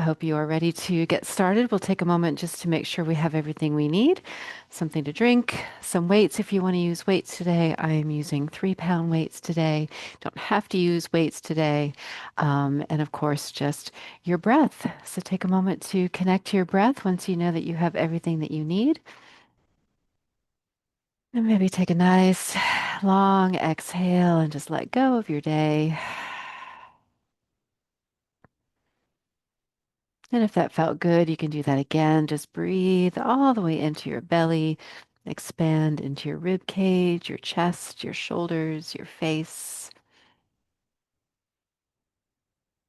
I hope you are ready to get started. We'll take a moment just to make sure we have everything we need. Something to drink, some weights if you want to use weights today. I am using 3 pound weights today. Don't have to use weights today. And of course, just your breath. So take a moment to connect to your breath once you know that you have everything that you need. And maybe take a nice long exhale and just let go of your day. And if that felt good, you can do that again. Just breathe all the way into your belly, expand into your rib cage, your chest, your shoulders, your face.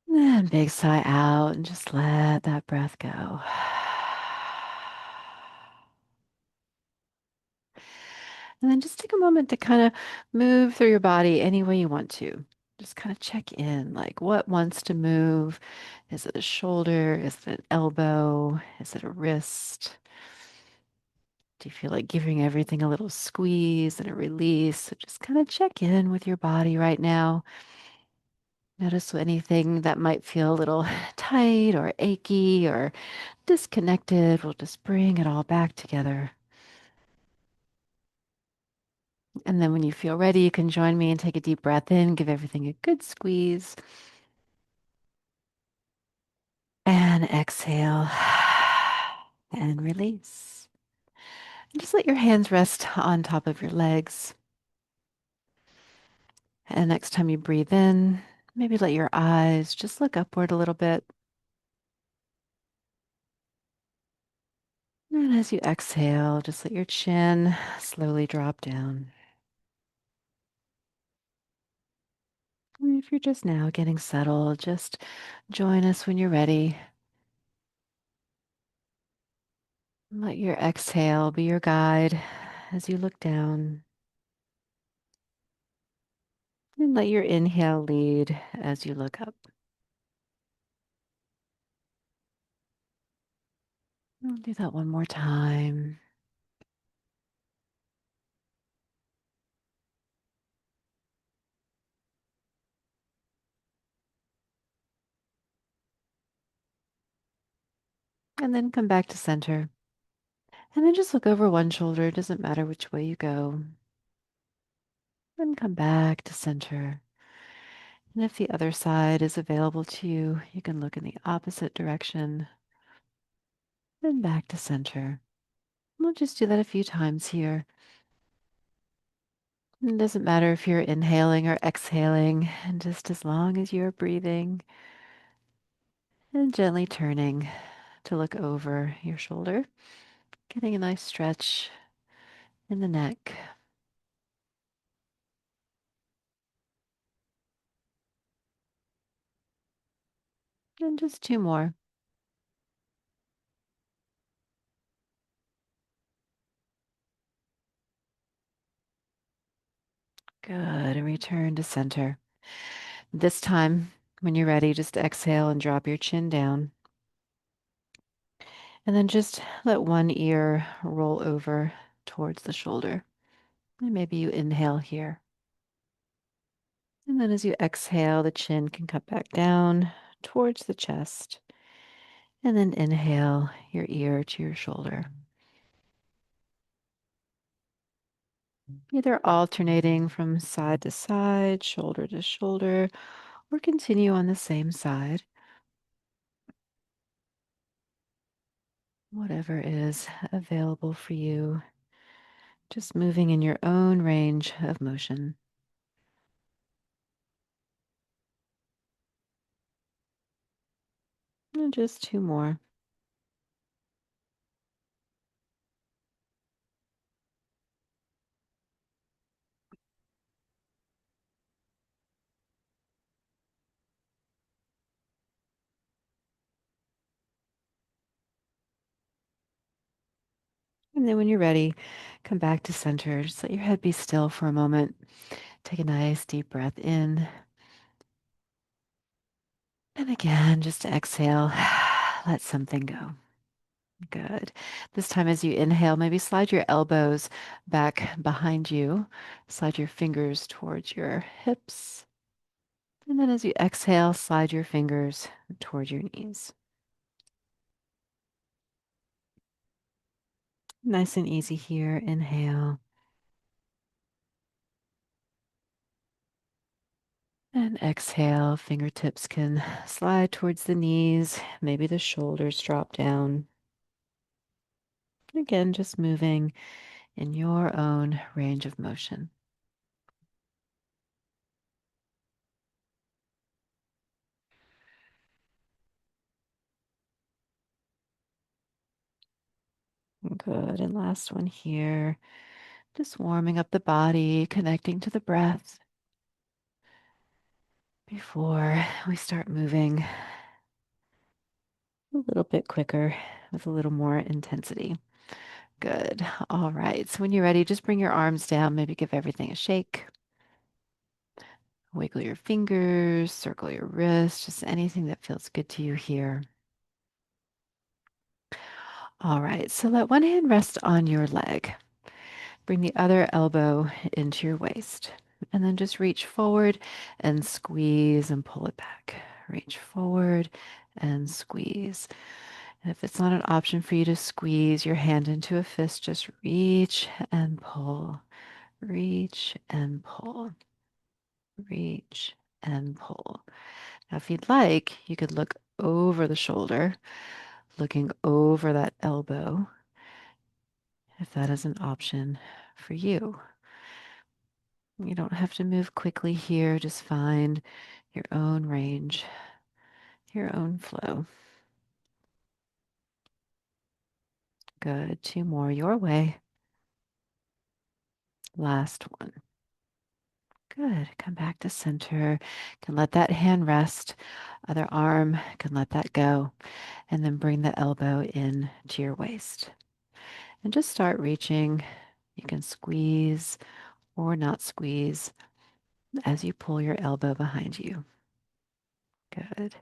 And big sigh out and just let that breath go. And then just take a moment to kind of move through your body any way you want to. Just kind of check in, like what wants to move? Is it a shoulder? Is it an elbow? Is it a wrist? Do you feel like giving everything a little squeeze and a release? So just kind of check in with your body right now. Notice anything that might feel a little tight or achy or disconnected. We'll just bring it all back together. And then when you feel ready, you can join me and take a deep breath in, give everything a good squeeze, and exhale and release. And just let your hands rest on top of your legs. And next time you breathe in, maybe let your eyes just look upward a little bit. And as you exhale, just let your chin slowly drop down. And if you're just now getting settled, just join us when you're ready. Let your exhale be your guide as you look down. And let your inhale lead as you look up. I'll do that one more time. And then come back to center. And then just look over one shoulder. It doesn't matter which way you go. Then come back to center. And if the other side is available to you, you can look in the opposite direction. Then back to center. We'll just do that a few times here. It doesn't matter if you're inhaling or exhaling, and just as long as you're breathing and gently turning to look over your shoulder, getting a nice stretch in the neck. And just two more. Good. And return to center. This time, when you're ready, just exhale and drop your chin down. And then just let one ear roll over towards the shoulder. And maybe you inhale here. And then as you exhale, the chin can come back down towards the chest. And then inhale your ear to your shoulder. Either alternating from side to side, shoulder to shoulder, or continue on the same side. Whatever is available for you. Just moving in your own range of motion. And just two more. And then when you're ready, come back to center. Just let your head be still for a moment. Take a nice deep breath in. And again, just exhale. Let something go. Good. This time, as you inhale, maybe slide your elbows back behind you. Slide your fingers towards your hips. And then as you exhale, slide your fingers toward your knees. Nice and easy here. Inhale and exhale. Fingertips can slide towards the knees. Maybe the shoulders drop down. Again, just moving in your own range of motion. Good. And last one here. Just warming up the body, connecting to the breath before we start moving a little bit quicker with a little more intensity. Good. All right. So when you're ready, just bring your arms down, maybe give everything a shake. Wiggle your fingers, circle your wrists, just anything that feels good to you here. All right. So let one hand rest on your leg. Bring the other elbow into your waist. And then just reach forward and squeeze and pull it back. Reach forward and squeeze. And if it's not an option for you to squeeze your hand into a fist, just reach and pull. Reach and pull. Reach and pull. Now, if you'd like, you could look over the shoulder, looking over that elbow, if that is an option for you. You don't have to move quickly here. Just find your own range, your own flow. Good. Two more your way. Last one. Good. Come back to center. Can let that hand rest. Other arm can let that go. And then bring the elbow in to your waist. And just start reaching. You can squeeze or not squeeze as you pull your elbow behind you. Good.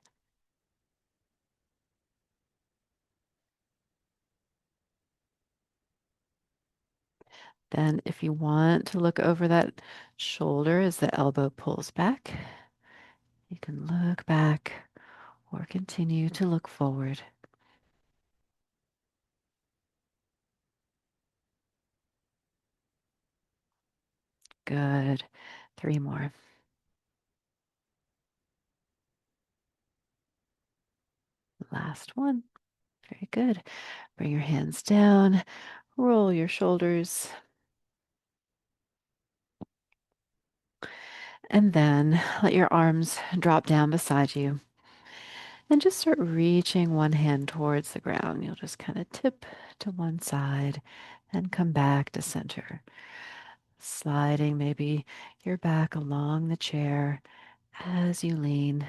Then, if you want to look over that shoulder as the elbow pulls back, you can look back or continue to look forward. Good. Three more. Last one. Very good. Bring your hands down, roll your shoulders, and then let your arms drop down beside you. And just start reaching one hand towards the ground. You'll just kind of tip to one side and come back to center. Sliding maybe your back along the chair as you lean,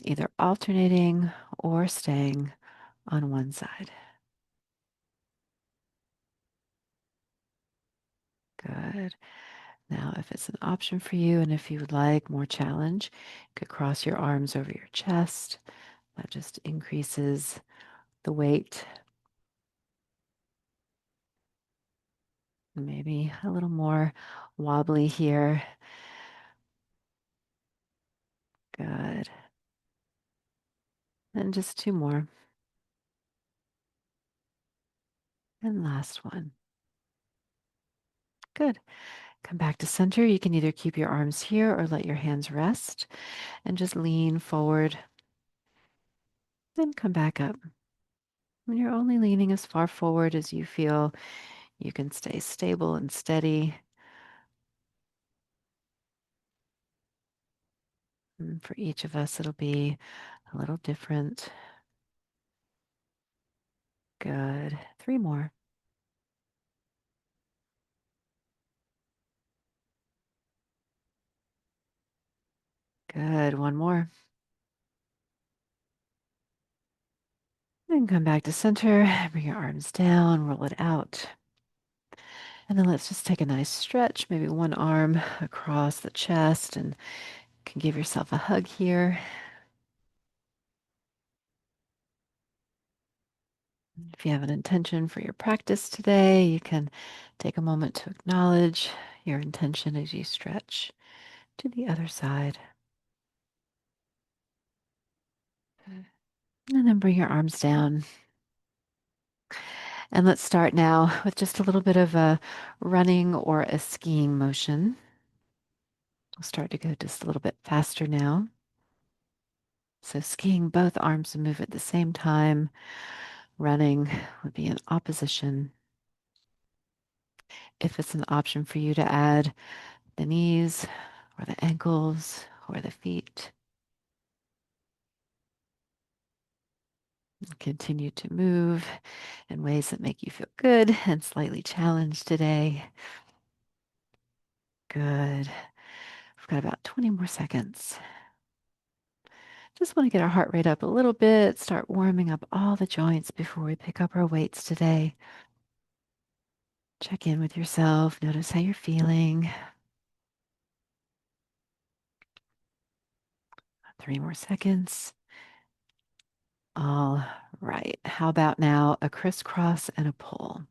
either alternating or staying on one side. Good. Now, if it's an option for you and if you would like more challenge, you could cross your arms over your chest. That just increases the weight. Maybe a little more wobbly here. Good. And just two more. And last one. Good. Come back to center. You can either keep your arms here or let your hands rest and just lean forward. Then come back up. When you're only leaning as far forward as you feel, you can stay stable and steady. And for each of us, it'll be a little different. Good. Three more. Good. One more. Then come back to center. Bring your arms down, roll it out. And then let's just take a nice stretch, maybe one arm across the chest, and you can give yourself a hug here. If you have an intention for your practice today, you can take a moment to acknowledge your intention as you stretch to the other side. And then bring your arms down. And let's start now with just a little bit of a running or a skiing motion. We'll start to go just a little bit faster now. So skiing, both arms move at the same time. Running would be in opposition. If it's an option for you to add the knees or the ankles or the feet, continue to move in ways that make you feel good and slightly challenged today. Good. We've got about 20 more seconds. Just want to get our heart rate up a little bit, start warming up all the joints before we pick up our weights today. Check in with yourself, notice how you're feeling. 3 more seconds. All right. How about now a crisscross and a pull?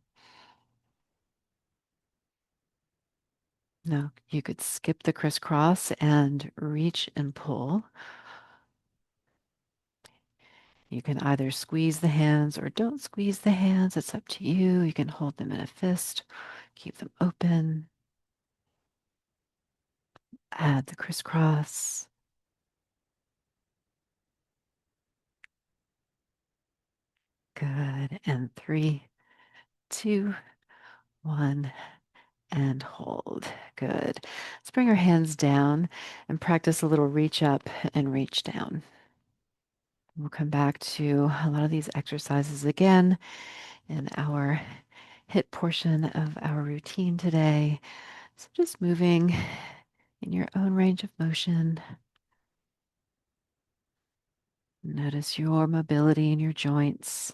No, you could skip the crisscross and reach and pull. You can either squeeze the hands or don't squeeze the hands. It's up to you. You can hold them in a fist, keep them open. Add the crisscross. Good. And 3, 2, 1, and hold. Good. Let's bring our hands down and practice a little reach up and reach down. We'll come back to a lot of these exercises again in our hit portion of our routine today. So just moving in your own range of motion. Notice your mobility in your joints.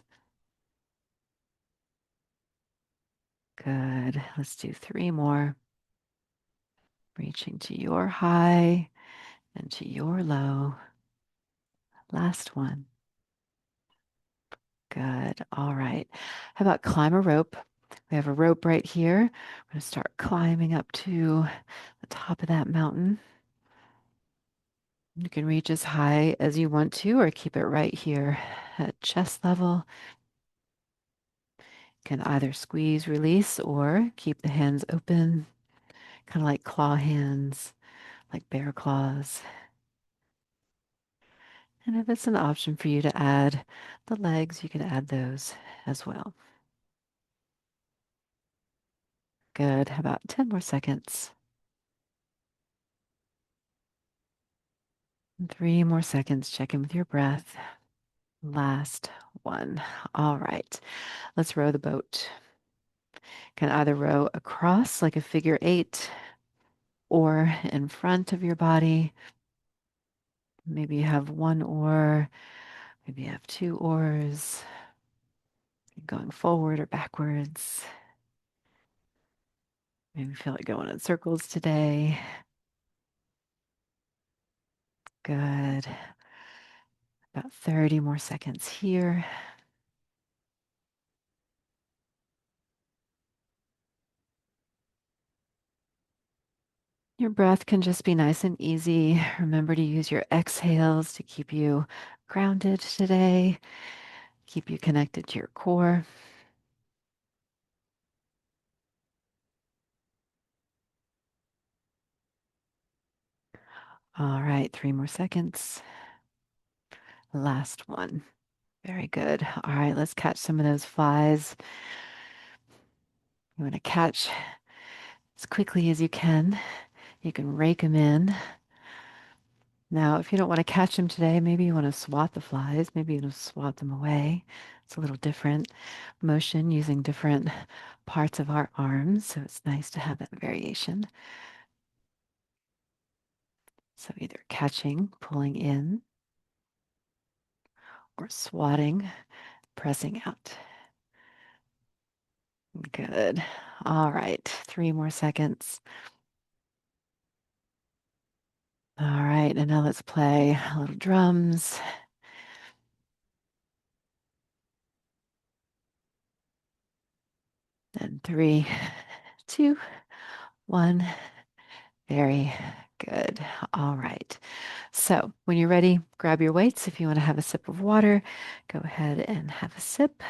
Good. Let's do 3 more. Reaching to your high and to your low. Last one. Good. All right. How about climb a rope? We have a rope right here. We're going to start climbing up to the top of that mountain. You can reach as high as you want to, or keep it right here at chest level. You can either squeeze, release, or keep the hands open, kind of like claw hands, like bear claws. And if it's an option for you to add the legs, you can add those as well. Good. How about 10 more seconds? And 3 more seconds. Check in with your breath. Last one. All right. Let's row the boat. Can either row across like a figure 8 or in front of your body. Maybe you have 1 oar. Maybe you have 2 oars. Going forward or backwards. Maybe feel like going in circles today. Good. About 30 more seconds here. Your breath can just be nice and easy. Remember to use your exhales to keep you grounded today, keep you connected to your core. All right, 3 more seconds. Last one. Very good. All right, let's catch some of those flies. You want to catch as quickly as you can. You can rake them in. Now, if you don't want to catch them today, maybe you want to swat the flies. Maybe you want to swat them away. It's a little different motion using different parts of our arms. So it's nice to have that variation. So either catching, pulling in, or swatting, pressing out. Good. All right. 3 more seconds. All right. And now let's play a little drums. And 3, 2, 1. Very good. All right. So when you're ready, grab your weights. If you want to have a sip of water, go ahead and have a sip.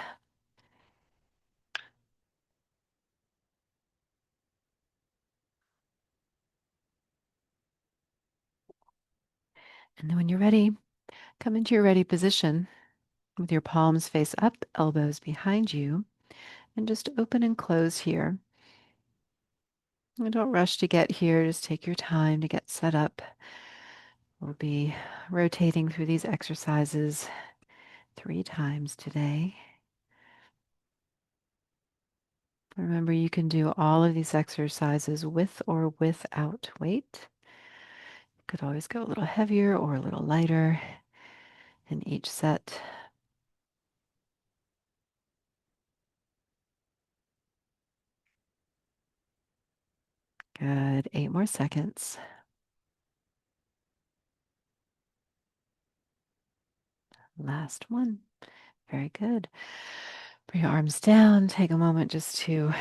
And then when you're ready, come into your ready position with your palms face up, elbows behind you, and just open and close here. And don't rush to get here, just take your time to get set up. We'll be rotating through these exercises 3 times today. Remember, you can do all of these exercises with or without weight. You could always go a little heavier or a little lighter in each set. Good. 8 more seconds. Last one. Very good. Bring your arms down. Take a moment just to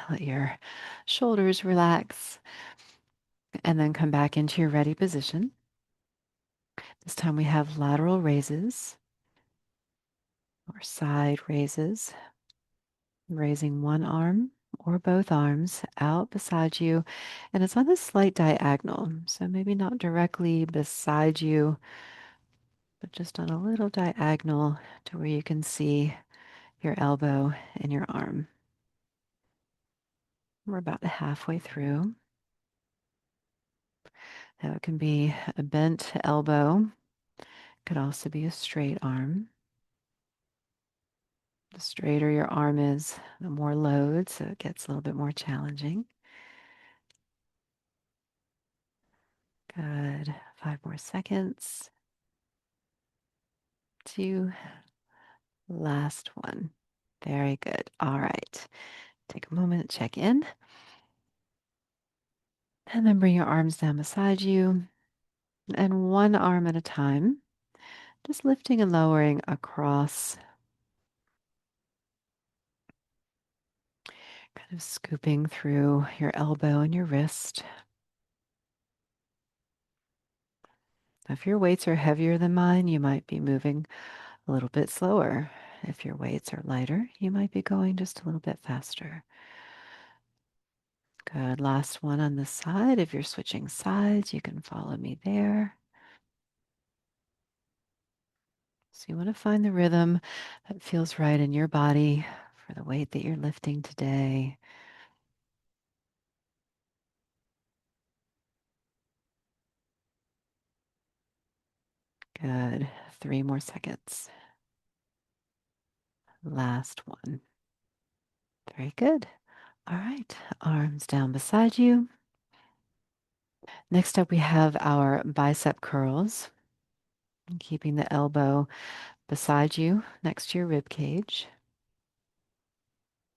let your shoulders relax and then come back into your ready position. This time we have lateral raises or side raises, raising one arm or both arms out beside you, and it's on a slight diagonal. So maybe not directly beside you, but just on a little diagonal to where you can see your elbow and your arm. We're about halfway through. Now it can be a bent elbow, could also be a straight arm. The straighter your arm is, the more load, so it gets a little bit more challenging. Good. 5 more seconds. 2. Last one. Very good. All right. Take a moment to check in. And then bring your arms down beside you. And one arm at a time, just lifting and lowering across, kind of scooping through your elbow and your wrist. If your weights are heavier than mine, you might be moving a little bit slower. If your weights are lighter, you might be going just a little bit faster. Good. Last one on this side. If you're switching sides, you can follow me there. So you want to find the rhythm that feels right in your body for the weight that you're lifting today. Good. 3 more seconds. Last one. Very good. All right. Arms down beside you. Next up, we have our bicep curls. Keeping the elbow beside you next to your rib cage.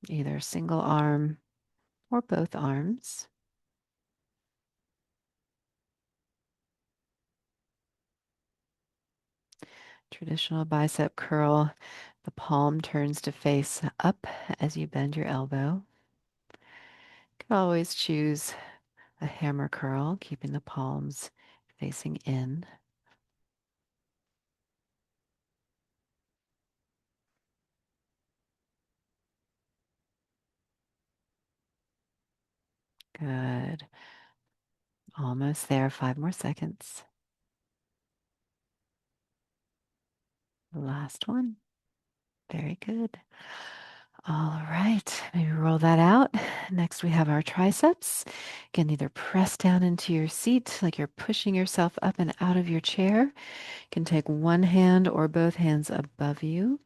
Either single arm or both arms. Traditional bicep curl. The palm turns to face up as you bend your elbow. You can always choose a hammer curl, keeping the palms facing in. Good. Almost there. 5 more seconds. Last one. Very good. All right, maybe roll that out. Next, we have our triceps. Again, either press down into your seat like you're pushing yourself up and out of your chair. You can take one hand or both hands above you.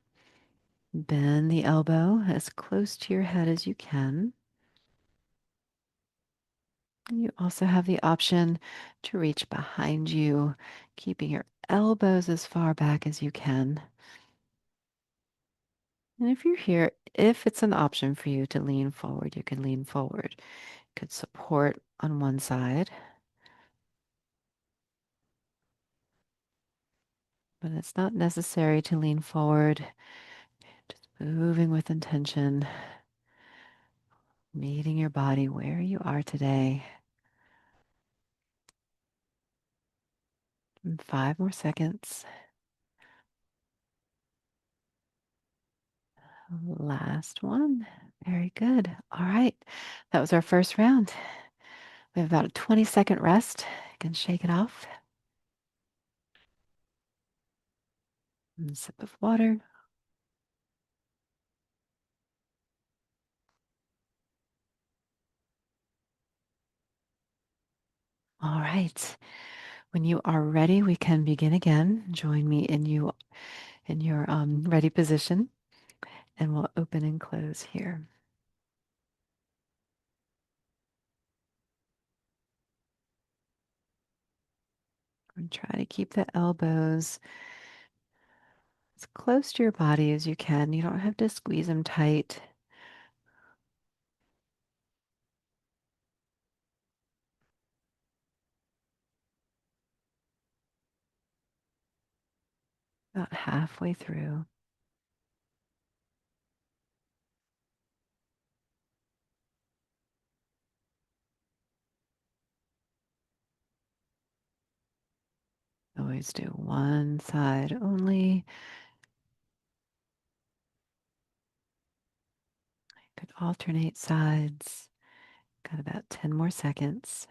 Bend the elbow as close to your head as you can. And you also have the option to reach behind you, keeping your elbows as far back as you can. And if you're here, if it's an option for you to lean forward, you can lean forward. You could support on one side, but it's not necessary to lean forward. Just moving with intention, meeting your body where you are today. And 5 more seconds. Last one. Very good. All right. That was our first round. We have about a 20-second rest. You can shake it off. And a sip of water. All right. When you are ready, we can begin again. Join me in your ready position, and we'll open and close here. And try to keep the elbows as close to your body as you can. You don't have to squeeze them tight. About halfway through. Always do one side only. Could alternate sides. Got about 10 more seconds.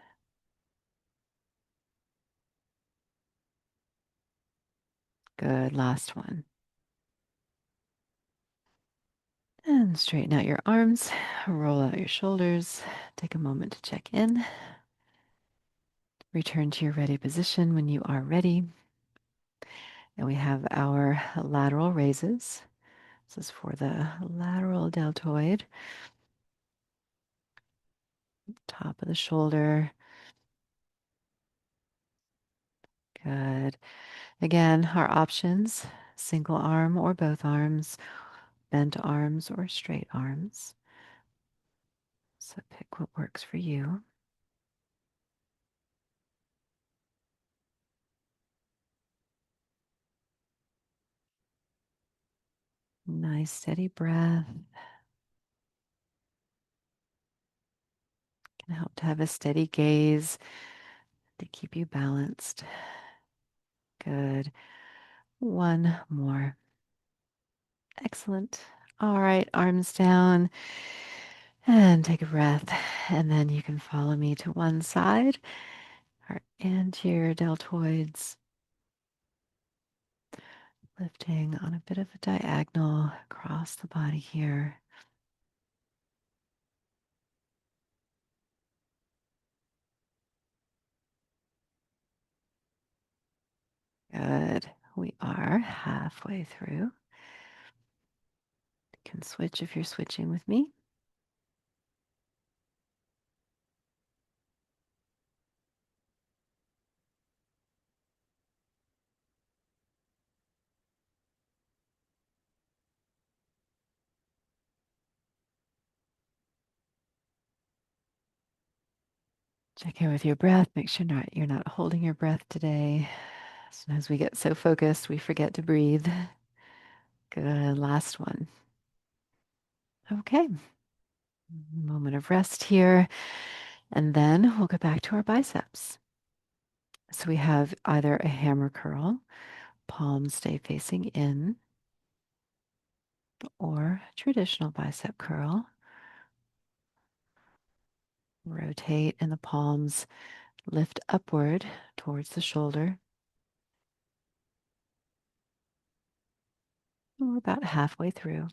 Good, last one. And straighten out your arms, roll out your shoulders. Take a moment to check in. Return to your ready position when you are ready. And we have our lateral raises. This is for the lateral deltoid, top of the shoulder. Good. Again, our options, single arm or both arms, bent arms or straight arms. So pick what works for you. Nice steady breath. Can help to have a steady gaze to keep you balanced. Good. One more. Excellent. All right, arms down and take a breath. And then you can follow me to one side, our anterior deltoids, lifting on a bit of a diagonal across the body here. Good. We are halfway through. You can switch if you're switching with me. Check in with your breath. Make sure you're not holding your breath today. Sometimes we get so focused we forget to breathe. Good. Last one. Okay. Moment of rest here. And then we'll go back to our biceps. So we have either a hammer curl, palms stay facing in, or traditional bicep curl. Rotate and the palms lift upward towards the shoulder. We're about halfway through.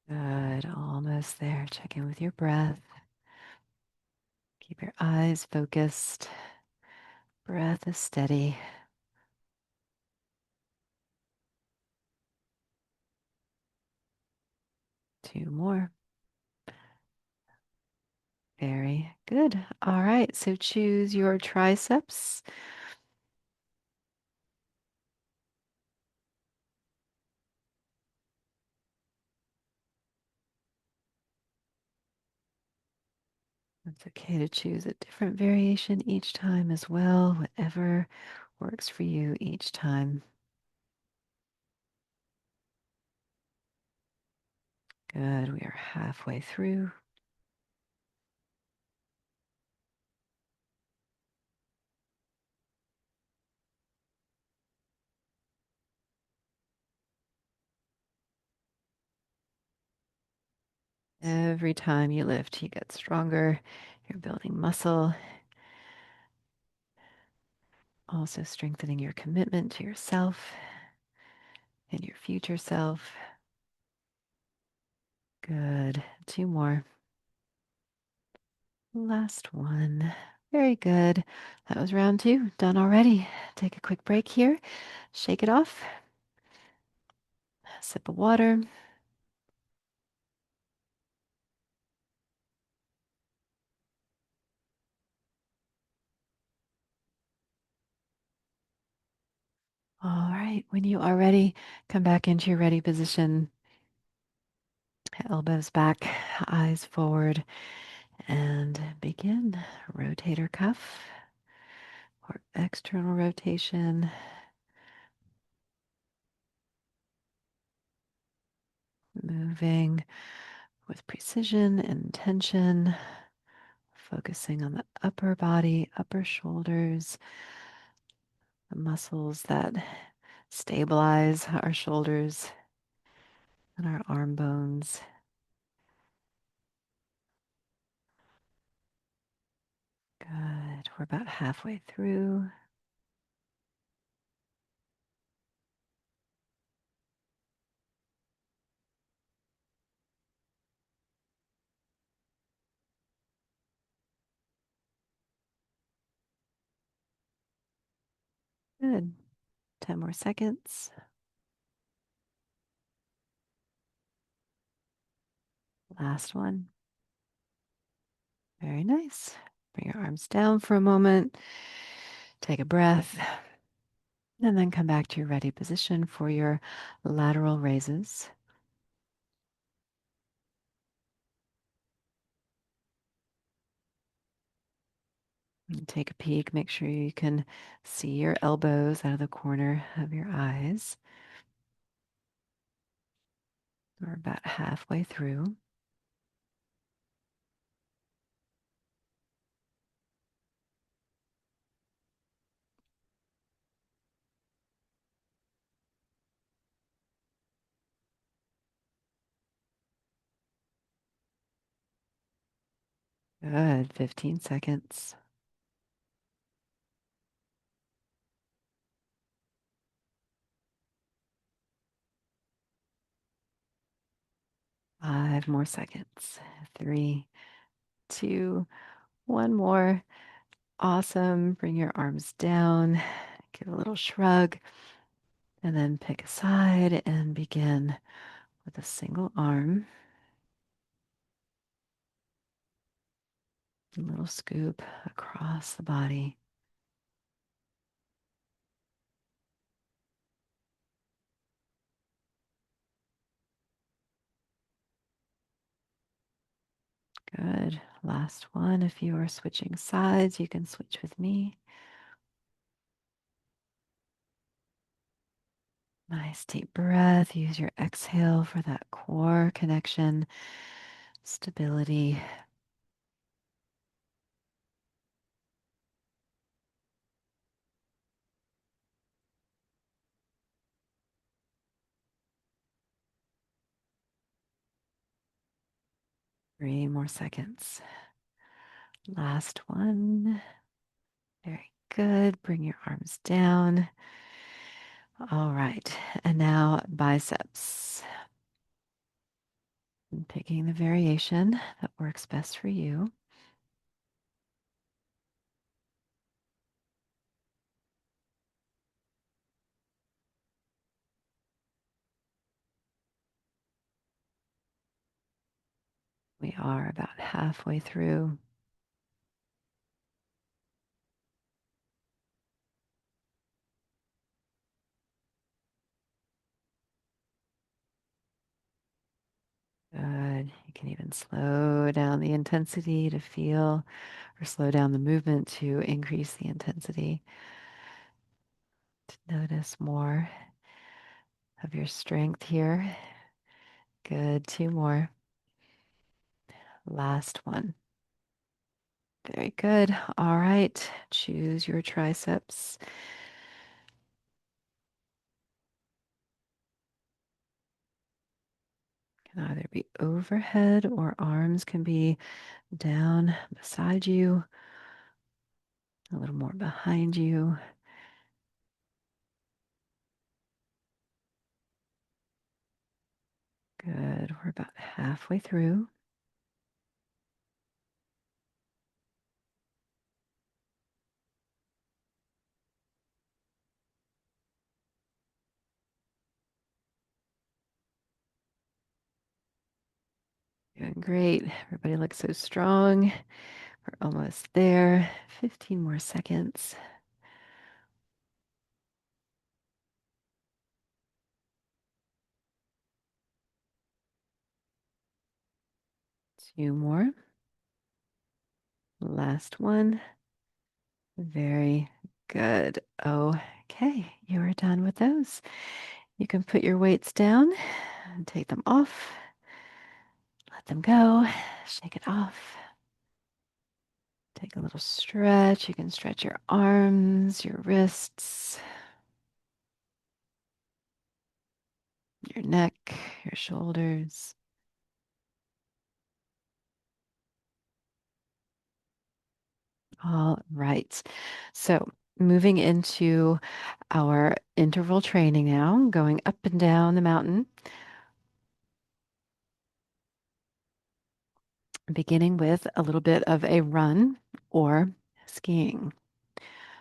Good, almost there. Check in with your breath. Keep your eyes focused. Breath is steady. Two more. Very good. All right, so choose your triceps. It's okay to choose a different variation each time as well, whatever works for you each time. Good, we are halfway through. Every time you lift, you get stronger. You're building muscle, also strengthening your commitment to yourself and your future self. Good. Two more. Last one. Very good. That was round two. Done already. Take a quick break here. Shake it off. Sip of water. All right. When you are ready, come back into your ready position. Elbows back, eyes forward, and begin. Rotator cuff or external rotation. Moving with precision and intention, focusing on the upper body, upper shoulders, the muscles that stabilize our shoulders and our arm bones. Good. We're about halfway through. Good. 10 more seconds. Last one. Very nice. Bring your arms down for a moment. Take a breath. And then come back to your ready position for your lateral raises. And take a peek. Make sure you can see your elbows out of the corner of your eyes. We're about halfway through. Good. 15 seconds. 5 more seconds. 3, 2, one more. Awesome. Bring your arms down. Give a little shrug. And then pick a side and begin with a single arm. A little scoop across the body. Good. Last one. If you are switching sides, you can switch with me. Nice deep breath. Use your exhale for that core connection, stability. 3 more seconds. Last one. Very good. Bring your arms down. All right. And now biceps. And picking the variation that works best for you. We are about halfway through. Good. You can even slow down the intensity to feel, or slow down the movement to increase the intensity. To notice more of your strength here. Good. 2 more. Last one. Very good. All right. Choose your triceps. Can either be overhead or arms can be down beside you, a little more behind you. Good. We're about halfway through. Doing great. Everybody looks so strong. We're almost there. 15 more seconds. Two more. Last one. Very good. Okay, you are done with those. You can put your weights down and take them off. Let them go. Shake it off. Take a little stretch. You can stretch your arms, your wrists, your neck, your shoulders. All right. So, moving into our interval training now, going up and down the mountain, beginning with a little bit of a run or skiing.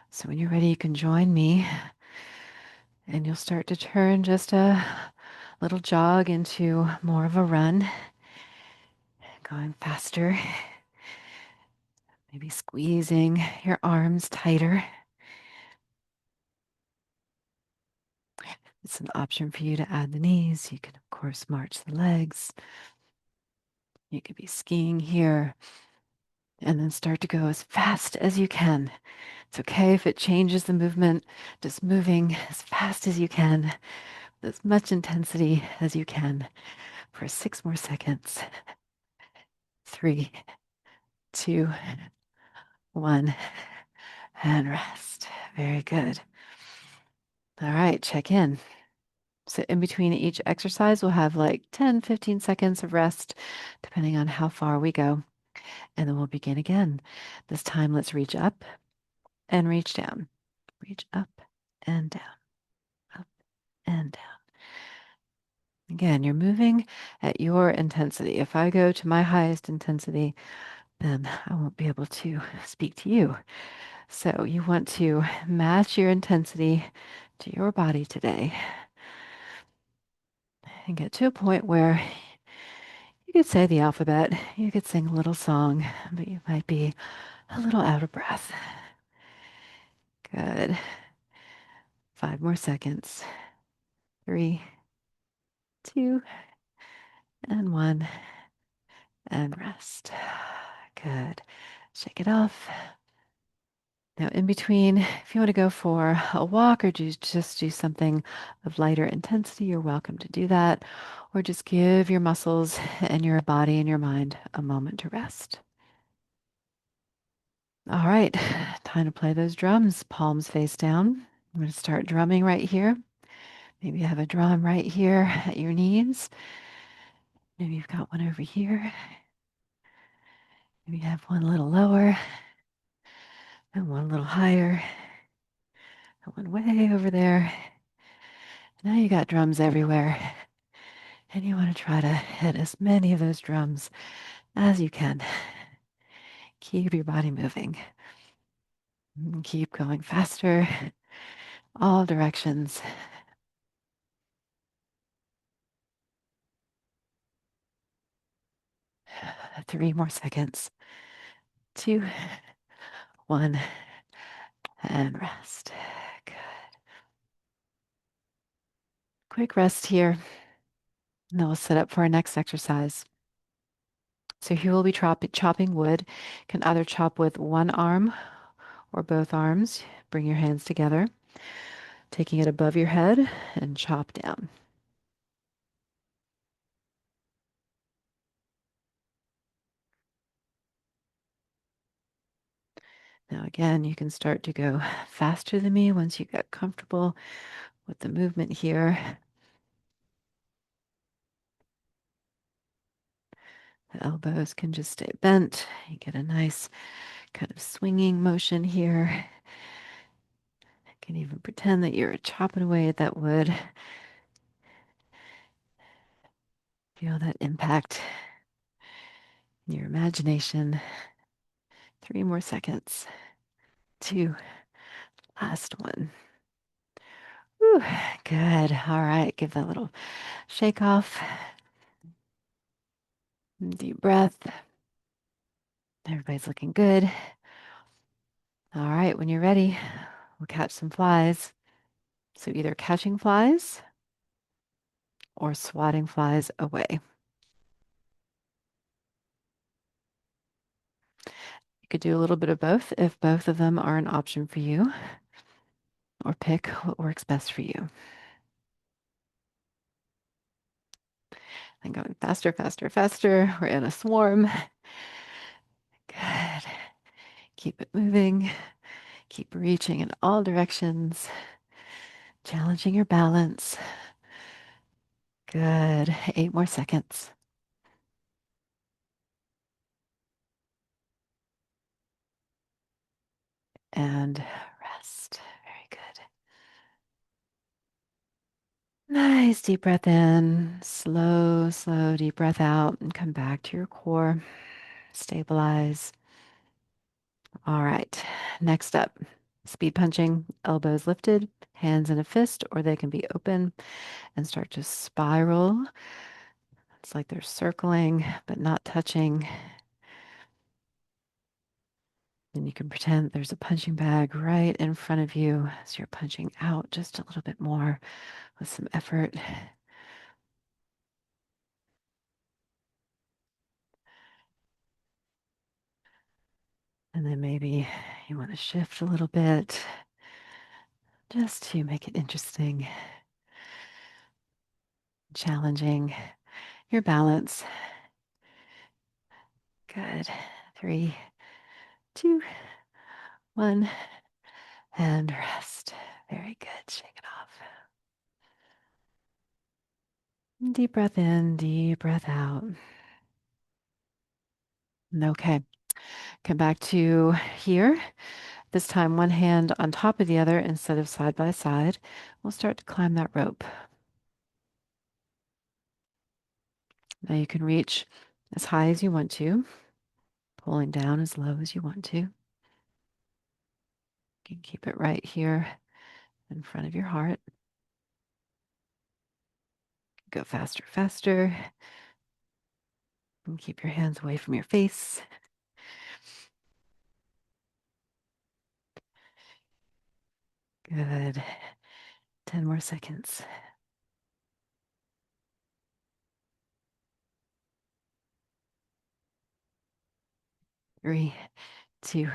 So, when you're ready, you can join me and you'll start to turn just a little jog into more of a run, going faster, maybe squeezing your arms tighter. It's an option for you to add the knees. You can, of course, march the legs. You could be skiing here and then start to go as fast as you can. It's okay if it changes the movement, just moving as fast as you can, with as much intensity as you can for 6 more seconds. 3, 2, 1, and rest. Very good. All right, check in. So in between each exercise, we'll have like 10, 15 seconds of rest, depending on how far we go. And then we'll begin again. This time, let's reach up and reach down. Reach up and down, up and down. Again, you're moving at your intensity. If I go to my highest intensity, then I won't be able to speak to you. So you want to match your intensity to your body today and get to a point where you could say the alphabet, you could sing a little song, but you might be a little out of breath. Good. 5 more seconds. 3, 2, and 1, and rest. Good. Shake it off. Now, in between, if you want to go for a walk or just do something of lighter intensity, you're welcome to do that. Or just give your muscles and your body and your mind a moment to rest. All right, time to play those drums, palms face down. I'm going to start drumming right here. Maybe you have a drum right here at your knees. Maybe you've got one over here. Maybe you have one a little lower and one a little higher and one way over there. Now you got drums everywhere. And you want to try to hit as many of those drums as you can. Keep your body moving. And keep going faster, all directions. 3 more seconds. 2, 1, and rest. Good. Quick rest here. And then we'll set up for our next exercise. So here we'll be chopping wood. Can either chop with one arm or both arms. Bring your hands together, taking it above your head and chop down. Now again, you can start to go faster than me once you get comfortable with the movement here. The elbows can just stay bent. You get a nice kind of swinging motion here. You can even pretend that you're chopping away at that wood. Feel that impact in your imagination. 3 more seconds. 2. Last one. Whew, good. All right. Give that little shake off. Deep breath. Everybody's looking good. All right. When you're ready, we'll catch some flies. So either catching flies or swatting flies away. You could do a little bit of both if both of them are an option for you, or pick what works best for you. And going faster, faster, faster. We're in a swarm. Good. Keep it moving. Keep reaching in all directions, challenging your balance. Good. 8 more seconds. And rest. Very good. Nice deep breath in. Slow, slow, deep breath out and come back to your core. Stabilize. All right. Next up, speed punching, elbows lifted, hands in a fist, or they can be open and start to spiral. It's like they're circling, but not touching. And you can pretend there's a punching bag right in front of you as you're punching out just a little bit more with some effort. And then maybe you want to shift a little bit just to make it interesting, challenging your balance. Good. 3, 2, 1, and rest. Very good. Shake it off. Deep breath in, deep breath out. Okay. Come back to here. This time, one hand on top of the other instead of side by side. We'll start to climb that rope. Now you can reach as high as you want to, pulling down as low as you want to. You can keep it right here in front of your heart. Go faster, faster. And keep your hands away from your face. Good. 10 more seconds. 3, 2,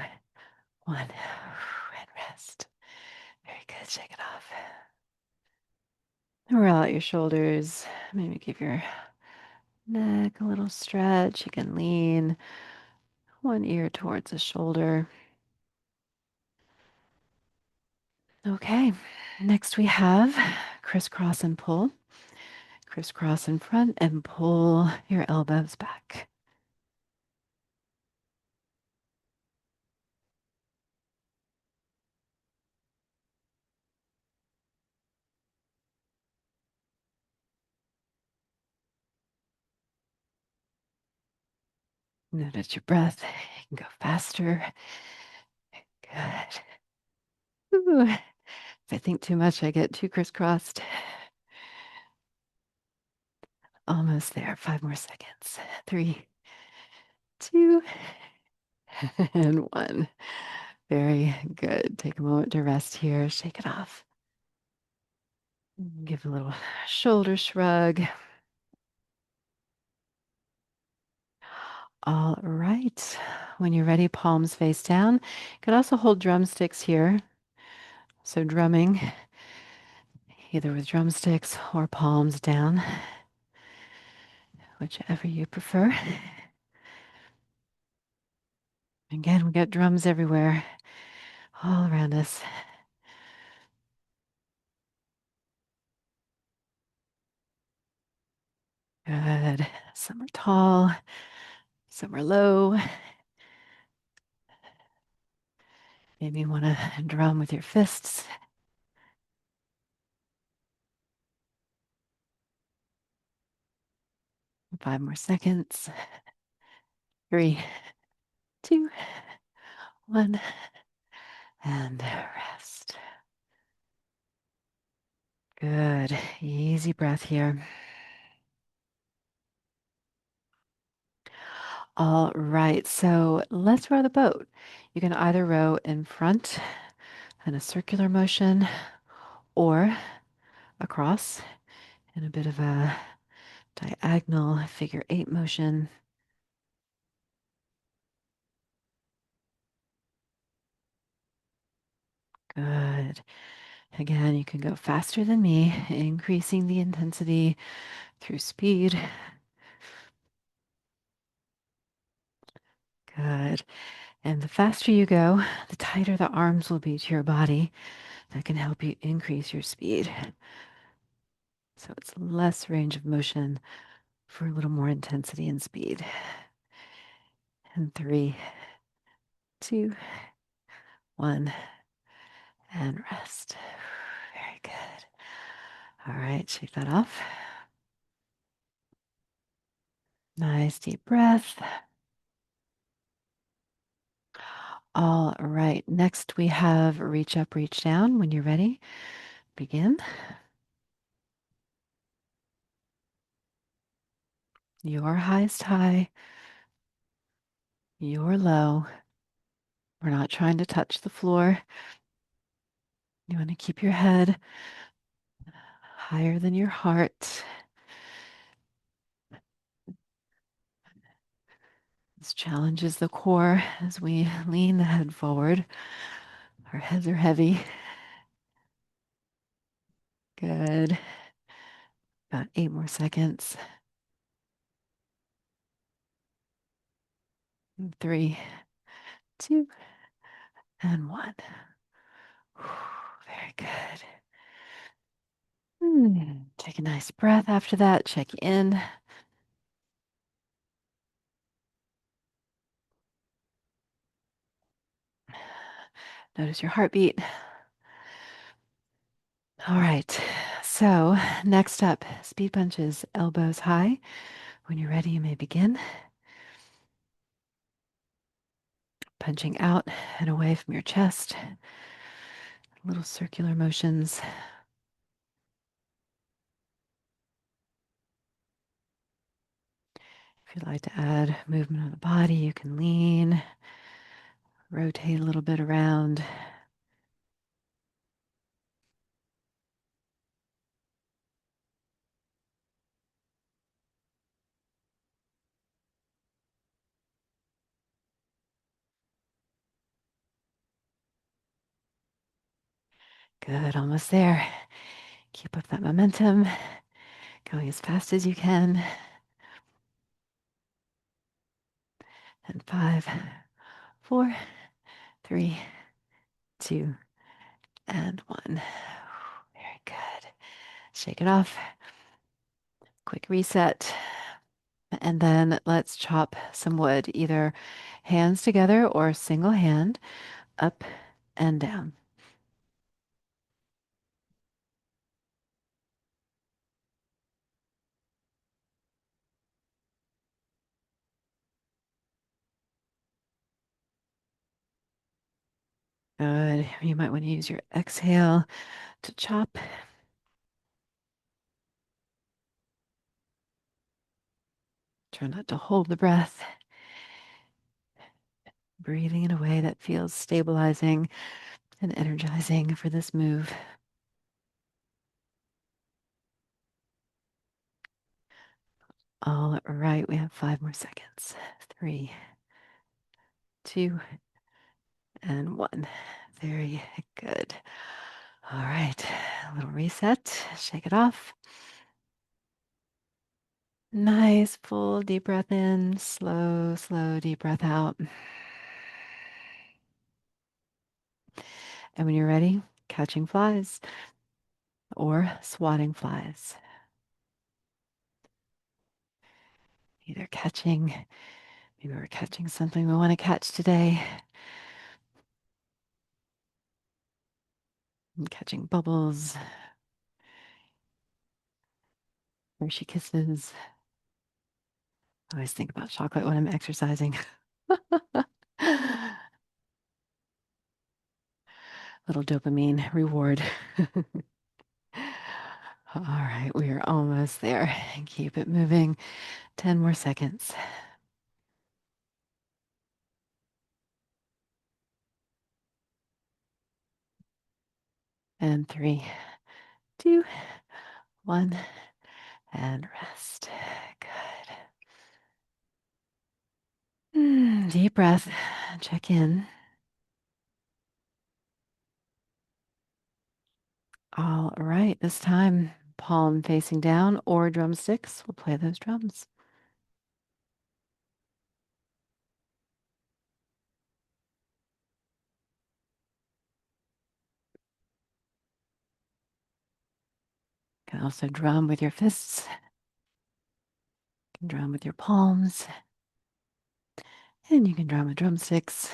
1. And rest. Very good. Shake it off. Roll out your shoulders. Maybe give your neck a little stretch. You can lean one ear towards the shoulder. Okay. Next we have crisscross and pull. Crisscross in front and pull your elbows back. Notice your breath. You can go faster. Good. Ooh. If I think too much, I get too crisscrossed. Almost there. 5 more seconds. 3, 2, and 1. Very good. Take a moment to rest here. Shake it off. Give a little shoulder shrug. All right. When you're ready, palms face down. You can also hold drumsticks here. So drumming, either with drumsticks or palms down, whichever you prefer. Again, we got drums everywhere, all around us. Good. Some are tall, somewhere low. Maybe you want to drum with your fists. 5 more seconds. 3, 2, 1, and rest. Good. Easy breath here. All right, so let's row the boat. You can either row in front in a circular motion or across in a bit of a diagonal figure 8 motion. Good. Again, you can go faster than me, increasing the intensity through speed. Good. And the faster you go, the tighter the arms will be to your body. That can help you increase your speed. So it's less range of motion for a little more intensity and speed. And 3, 2, 1, and rest. Very good. All right, shake that off. Nice deep breath. All right, next we have reach up, reach down. When you're ready, begin. Your highest high, your low. We're not trying to touch the floor. You want to keep your head higher than your heart. This challenges the core as we lean the head forward. Our heads are heavy. Good. About 8 more seconds. 3, 2, and 1. Very good. Take a nice breath after that. Check in. Notice your heartbeat. All right. So next up, speed punches, elbows high. When you're ready, you may begin. Punching out and away from your chest. Little circular motions. If you'd like to add movement of the body, you can lean, rotate a little bit around. Good, almost there. Keep up that momentum, going as fast as you can. And 5, 4, 3, 2, and 1. Very good. Shake it off. Quick reset. And then let's chop some wood, either hands together or single hand, up and down. Good. You might want to use your exhale to chop. Try not to hold the breath. Breathing in a way that feels stabilizing and energizing for this move. All right, we have 5 more seconds. 3, 2, and 1. Very good. All right, a little reset. Shake it off. Nice, full deep breath in, slow, slow, deep breath out. And when you're ready, catching flies or swatting flies. Either catching Maybe we're catching something we want to catch today. I'm catching bubbles, Hershey kisses. I always think about chocolate when I'm exercising. Little dopamine reward. All right, we are almost there. Keep it moving. 10 more seconds. And three, two, one, and rest. Good. Deep breath. Check in. All right, this time, palm facing down or drumsticks. We'll play those drums. You can also drum with your fists. You can drum with your palms. And you can drum with drumsticks.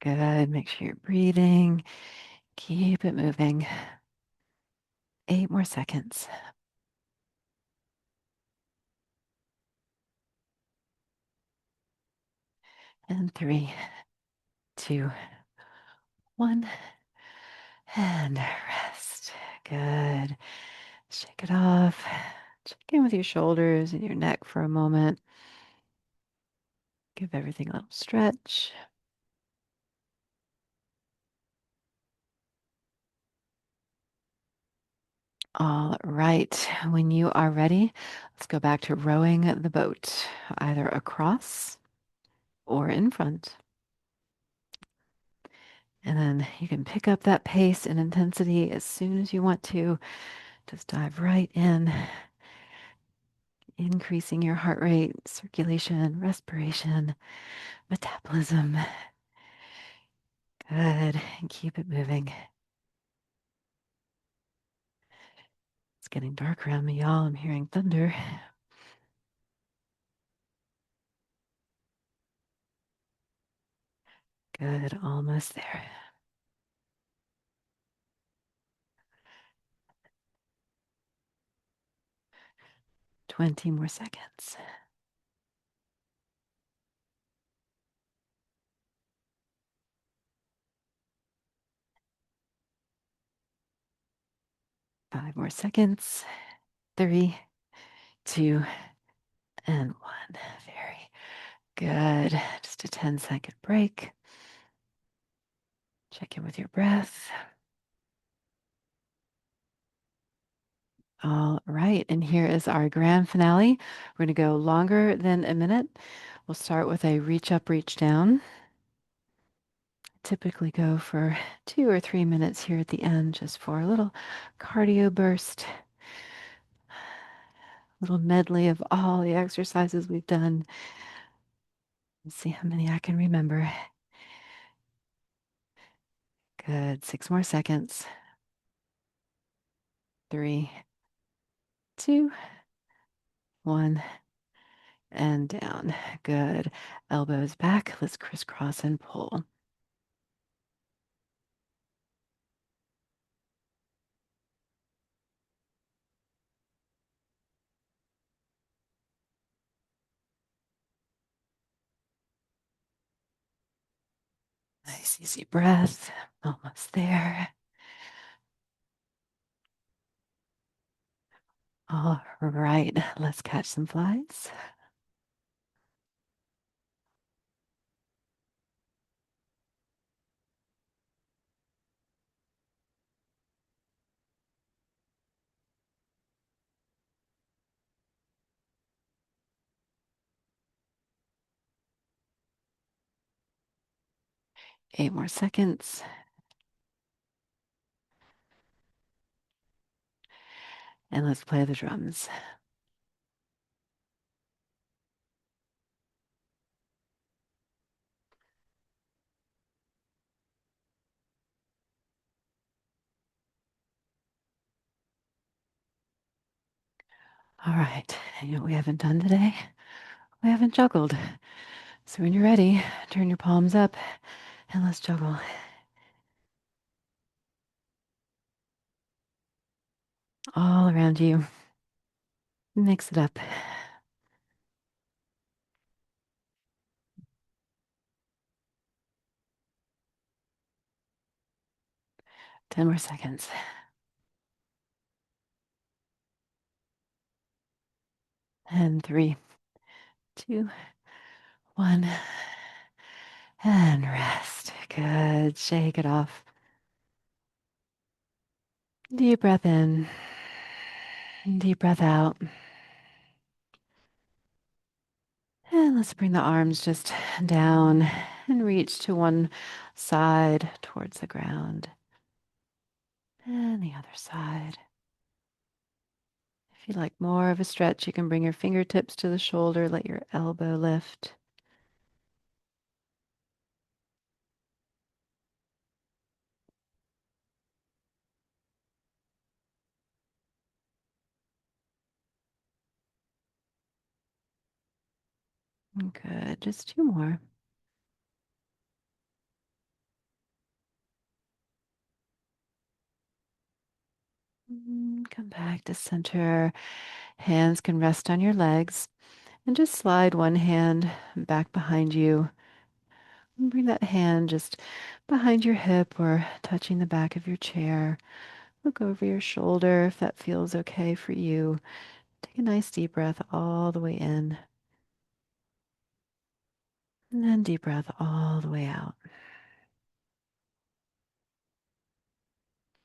Good. Make sure you're breathing. Keep it moving. 8 more seconds. And three, two, one, and rest. Good. Shake it off. Check in with your shoulders and your neck for a moment. Give everything a little stretch. All right. When you are ready, let's go back to rowing the boat, either across or in front. And then you can pick up that pace and intensity as soon as you want to. Just dive right in, increasing your heart rate, circulation, respiration, metabolism. Good. And keep it moving. It's getting dark around me, y'all. I'm hearing thunder. Good. Almost there. 20 more seconds. 5 more seconds. 3, 2, and 1. Very good. Just a 10-second break. Check in with your breath. All right, and here is our grand finale. We're going to go longer than a minute. We'll start with a reach up, reach down. Typically go for 2 or 3 minutes here at the end, just for a little cardio burst, little medley of all the exercises we've done. Let's see how many I can remember. Good. 6 more seconds. 3, 2, 1, and down. Good. Elbows back. Let's crisscross and pull. Nice, easy breath. Almost there. All right, let's catch some flies. Eight more seconds. And let's play the drums. All right. You know what we haven't done today? We haven't juggled. So when you're ready, turn your palms up and let's juggle. All around you. Mix it up. 10 more seconds. And three, two, one. And rest. Good. Shake it off. Deep breath in. Deep breath out. And let's bring the arms just down and reach to one side towards the ground. And the other side. If you like more of a stretch, you can bring your fingertips to the shoulder, let your elbow lift. Good. Just two more. Come back to center. Hands can rest on your legs. And just slide one hand back behind you. And bring that hand just behind your hip or touching the back of your chair. Look over your shoulder if that feels okay for you. Take a nice deep breath all the way in. And then deep breath all the way out.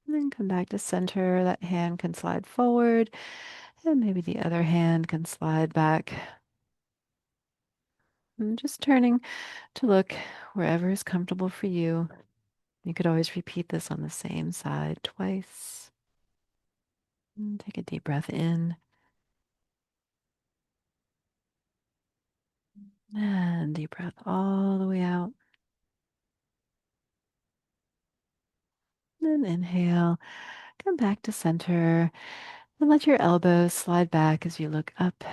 And then come back to center. That hand can slide forward, and maybe the other hand can slide back. And just turning to look wherever is comfortable for you. You could always repeat this on the same side twice. And take a deep breath in, and deep breath all the way out. Then inhale, come back to center, and let your elbows slide back as you look up.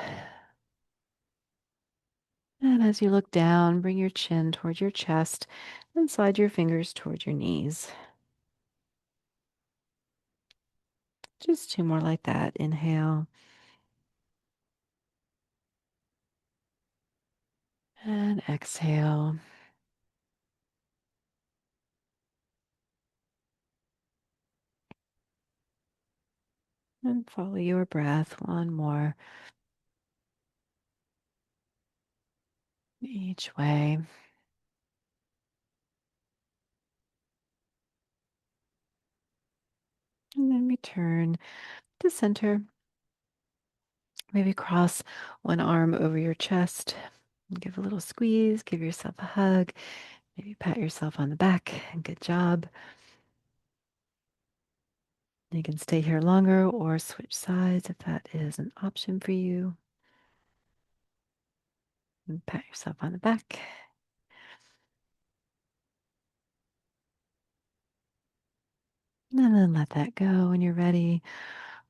And as you look down, bring your chin toward your chest and slide your fingers toward your knees. Just two more like that. Inhale and exhale. And follow your breath. One more each way. And then return to center. Maybe cross one arm over your chest. Give a little squeeze. Give yourself a hug. Maybe pat yourself on the back. Good job. You can stay here longer or switch sides if that is an option for you. And pat yourself on the back. And then let that go when you're ready.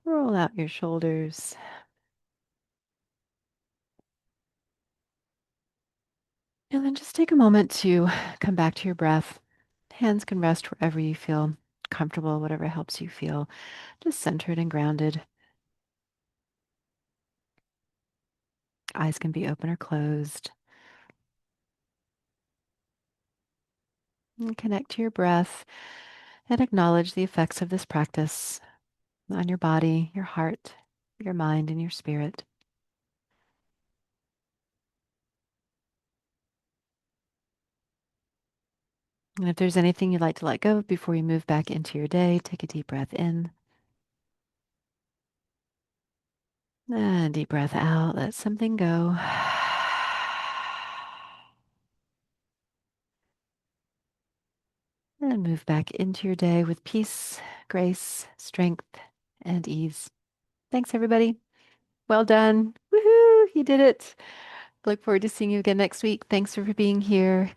Roll out your shoulders. And then just take a moment to come back to your breath. Hands can rest wherever you feel comfortable, whatever helps you feel just centered and grounded. Eyes can be open or closed. And connect to your breath and acknowledge the effects of this practice on your body, your heart, your mind, and your spirit. And if there's anything you'd like to let go of before you move back into your day, take a deep breath in. And deep breath out. Let something go. And move back into your day with peace, grace, strength, and ease. Thanks, everybody. Well done. Woohoo! You did it. Look forward to seeing you again next week. Thanks for being here.